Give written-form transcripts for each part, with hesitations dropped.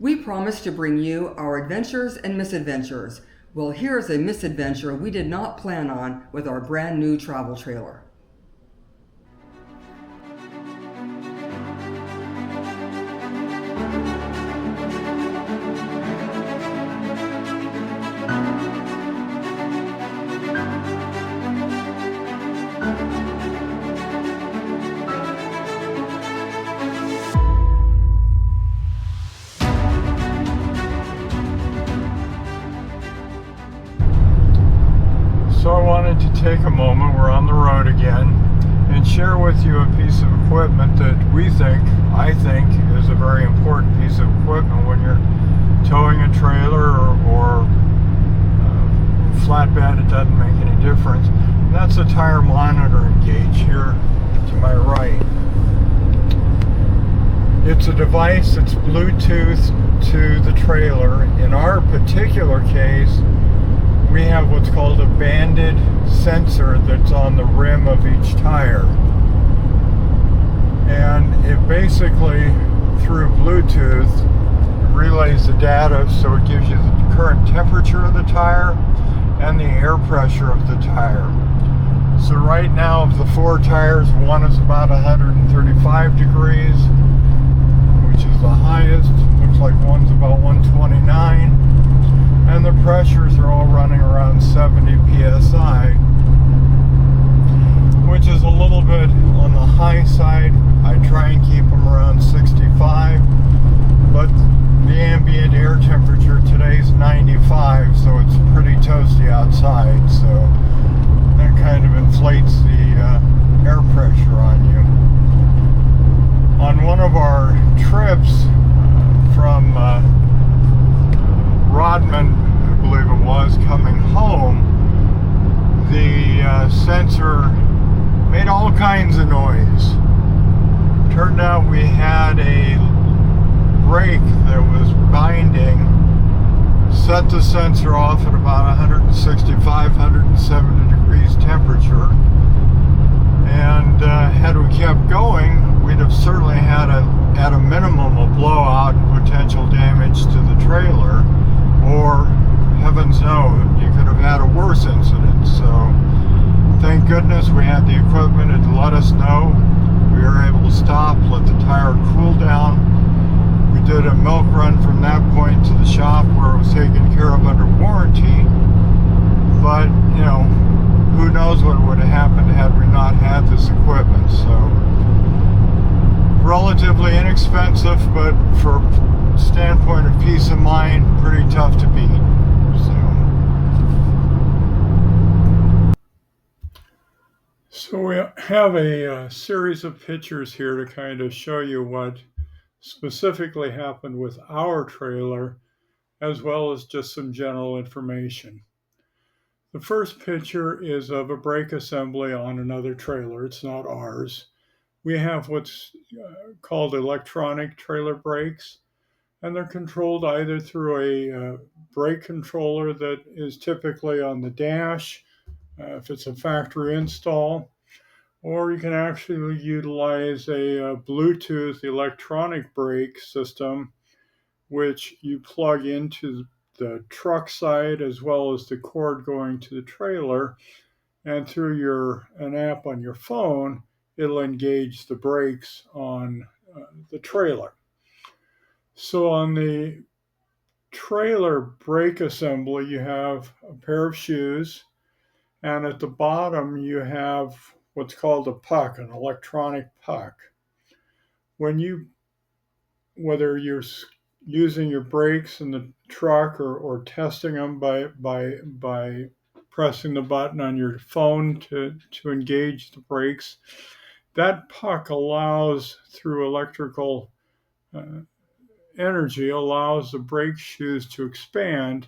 We promise to bring you our adventures and misadventures. Well, here's a misadventure we did not plan on with our brand new travel trailer. So I wanted to take a moment, we're on the road again, and share with you a piece of equipment that I think is a very important piece of equipment when you're towing a trailer or flatbed. It doesn't make any difference. And that's a tire monitoring gauge here to my right. It's a device that's Bluetooth to the trailer. In our particular case, we have what's called a banded sensor that's on the rim of each tire. And it basically, through Bluetooth, relays the data, so it gives you the current temperature of the tire and the air pressure of the tire. So right now, of the 4 tires, one is about 135 degrees, which is the highest. Looks like one's about 129. And the pressures are all running around 70 psi, which is a little bit on the high side. I try and keep them around 65, but the ambient air temperature today is 95, so it's pretty toasty outside, so that kind of inflates the air pressure on you. On one of our trips from Rodman, I believe it was, coming home, the sensor made all kinds of noise. Turned out we had a brake that was binding, set the sensor off at about 165, 170 degrees temperature, and had we kept going, we'd have certainly had at a minimum a blowout and potential damage to the trailer, or heavens no, you could have had a worse incident. So thank goodness we had the equipment to let us know. We were able to stop, let the tire cool down. We did a milk run from that point to the shop where it was taken care of under warranty. But, you know, who knows what would have happened had we not had this equipment. So relatively inexpensive, but for standpoint of peace of mind, pretty tough to beat. So we have a series of pictures here to kind of show you what specifically happened with our trailer, as well as just some general information. The first picture is of a brake assembly on another trailer. It's not ours. We have what's called electronic trailer brakes, and they're controlled either through a brake controller that is typically on the dash, if it's a factory install, or you can actually utilize a Bluetooth electronic brake system, which you plug into the truck side as well as the cord going to the trailer, and through an app on your phone, it'll engage the brakes on the trailer. So on the trailer brake assembly, you have a pair of shoes, and at the bottom you have what's called a puck, an electronic puck. Whether you're using your brakes in the truck or testing them by pressing the button on your phone to engage the brakes, that puck allows, through electrical energy, allows the brake shoes to expand,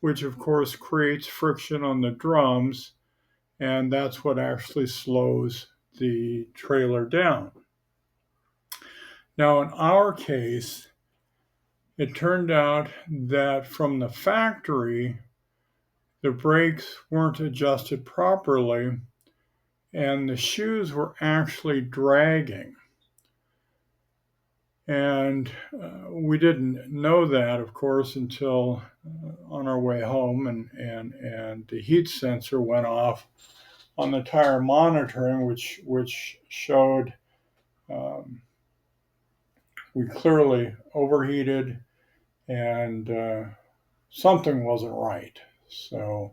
which of course creates friction on the drums, and that's what actually slows the trailer down. Now in our case, it turned out that from the factory, the brakes weren't adjusted properly, and the shoes were actually dragging. And we didn't know that, of course, until on our way home, and the heat sensor went off on the tire monitoring, which showed we clearly overheated, and something wasn't right. So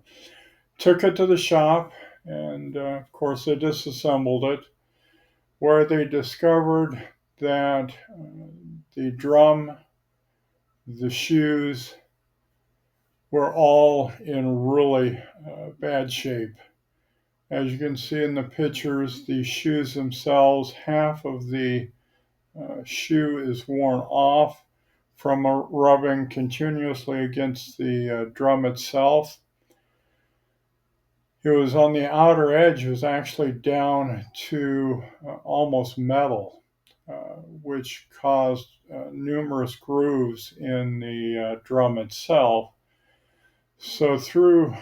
took it to the shop, and of course they disassembled it, where they discovered that the drum, the shoes were all in really bad shape. As you can see in the pictures, the shoes themselves, half of the shoe is worn off from rubbing continuously against the drum itself. It was on the outer edge, it was actually down to almost metal, which caused numerous grooves in the drum itself. So through,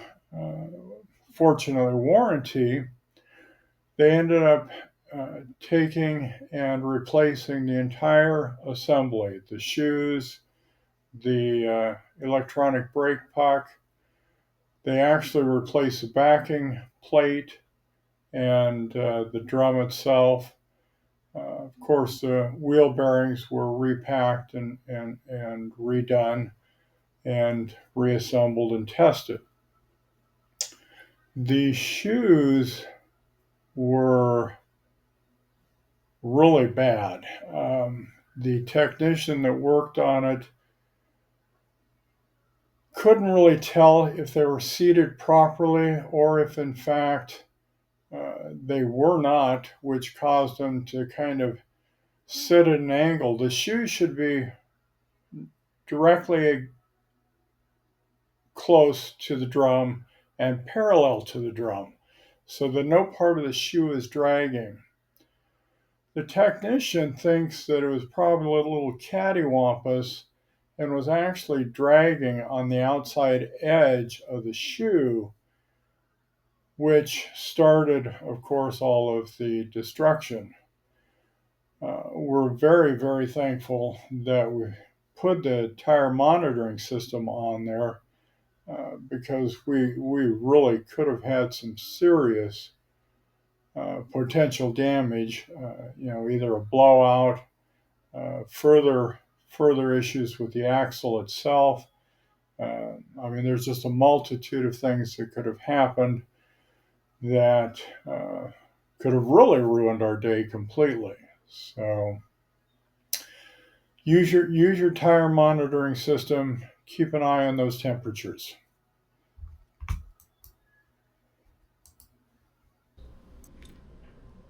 fortunately, warranty, they ended up taking and replacing the entire assembly, the shoes, the electronic brake puck. They actually replaced the backing plate and the drum itself. Of course, the wheel bearings were repacked and redone and reassembled and tested. The shoes were really bad. The technician that worked on it couldn't really tell if they were seated properly or if in fact they were not, which caused them to kind of sit at an angle. The shoe should be directly close to the drum and parallel to the drum, so that no part of the shoe is dragging. The technician thinks that it was probably a little cattywampus and was actually dragging on the outside edge of the shoe, which started, of course, all of the destruction. We're very, very thankful that we put the tire monitoring system on there because we really could have had some serious potential damage, either a blowout, further issues with the axle itself. There's just a multitude of things that could have happened that could have really ruined our day completely. So use your tire monitoring system. Keep an eye on those temperatures.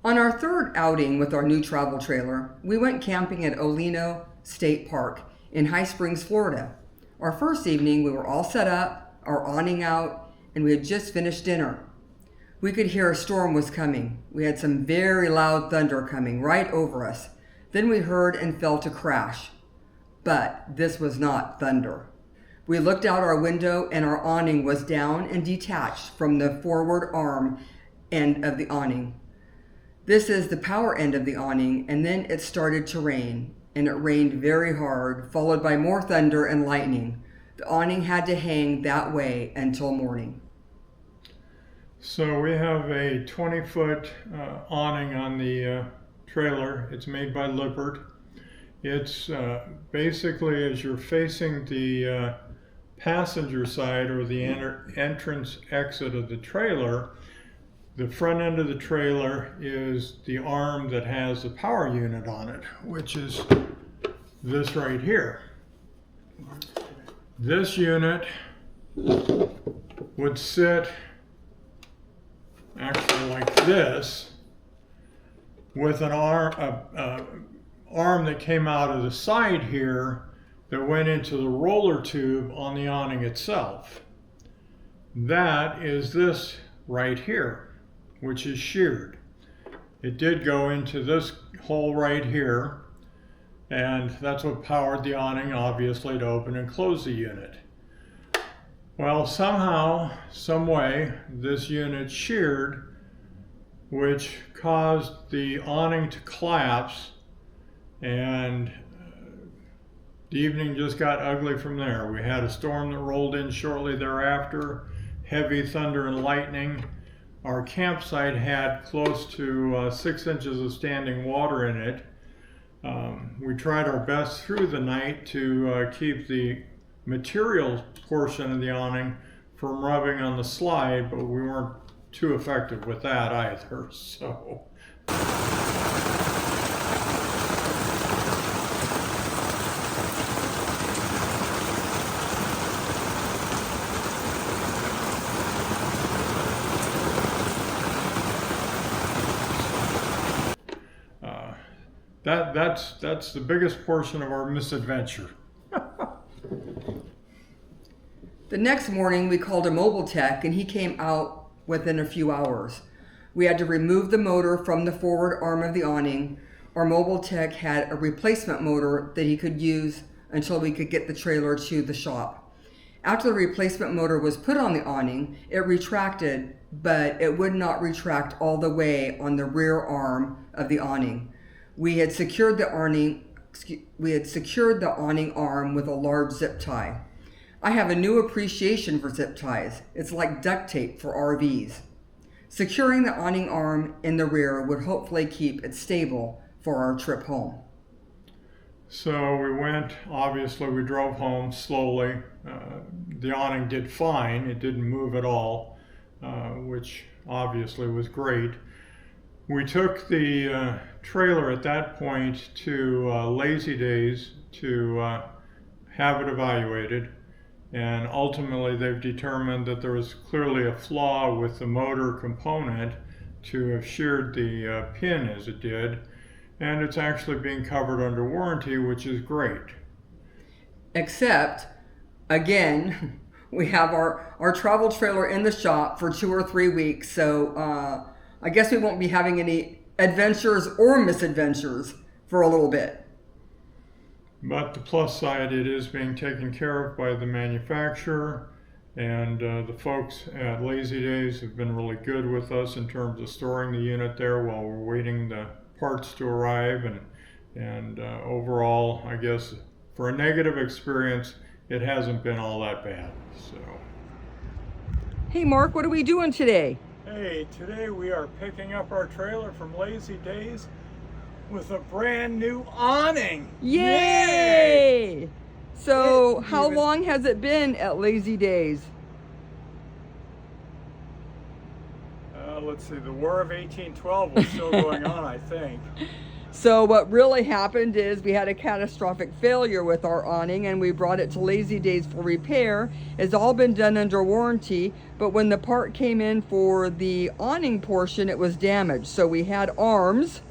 On our third outing with our new travel trailer, we went camping at Olino State Park in High Springs, Florida. Our first evening, we were all set up, our awning out, and we had just finished dinner. We could hear a storm was coming. We had some very loud thunder coming right over us. Then we heard and felt a crash. But this was not thunder. We looked out our window and our awning was down and detached from the forward arm end of the awning. This is the power end of the awning, and then it started to rain, and it rained very hard, followed by more thunder and lightning. The awning had to hang that way until morning. So we have a 20-foot awning on the trailer. It's made by Lippert. It's basically, as you're facing the passenger side or the entrance exit of the trailer, the front end of the trailer is the arm that has the power unit on it, which is this right here. This unit would sit actually like this, with an arm that came out of the side here that went into the roller tube on the awning itself. That is this right here, which is sheared. It did go into this hole right here, and that's what powered the awning, obviously, to open and close the unit. Well, somehow, some way, this unit sheared, which caused the awning to collapse, and the evening just got ugly from there. We had a storm that rolled in shortly thereafter, heavy thunder and lightning. Our campsite had close to 6 inches of standing water in it. We tried our best through the night to keep the material portion of the awning from rubbing on the slide, but we weren't too effective with that either. So. That's the biggest portion of our misadventure. The next morning, we called a mobile tech, and he came out within a few hours. We had to remove the motor from the forward arm of the awning. Our mobile tech had a replacement motor that he could use until we could get the trailer to the shop. After the replacement motor was put on the awning, it retracted, but it would not retract all the way on the rear arm of the awning. We had secured the awning arm with a large zip tie. I have a new appreciation for zip ties. It's like duct tape for RVs. Securing the awning arm in the rear would hopefully keep it stable for our trip home. So we drove home slowly. The awning did fine. It didn't move at all, which obviously was great. We took the trailer at that point to Lazy Days to have it evaluated, and ultimately they've determined that there was clearly a flaw with the motor component to have sheared the pin as it did, and it's actually being covered under warranty, which is great. Except, again, we have our travel trailer in the shop for 2 or 3 weeks, so I guess we won't be having any adventures or misadventures for a little bit. But the plus side, it is being taken care of by the manufacturer, and the folks at Lazy Days have been really good with us in terms of storing the unit there while we're waiting the parts to arrive, and overall, I guess for a negative experience, it hasn't been all that bad. So. Hey Mark, what are we doing today? Hey, today we are picking up our trailer from Lazy Days with a brand new awning. Yay! So how long has it been at Lazy Days? Let's see, the War of 1812 was still going on, I think. So what really happened is we had a catastrophic failure with our awning, and we brought it to Lazy Days for repair. It's all been done under warranty, but when the part came in for the awning portion, it was damaged. So we had arms,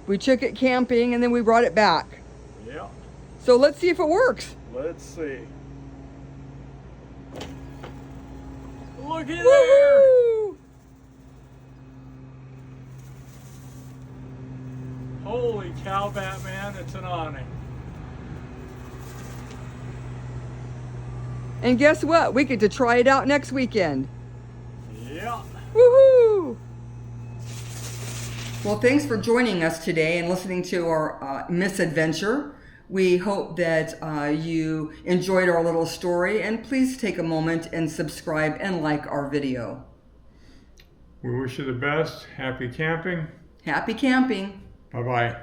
we took it camping, and then we brought it back. Yeah. So let's see if it works. Let's see. Looky there! Woo-hoo! Holy cow, Batman, it's an awning. And guess what? We get to try it out next weekend. Yeah. Woohoo! Well, thanks for joining us today and listening to our misadventure. We hope that you enjoyed our little story, and please take a moment and subscribe and like our video. We wish you the best. Happy camping. Happy camping. Bye-bye.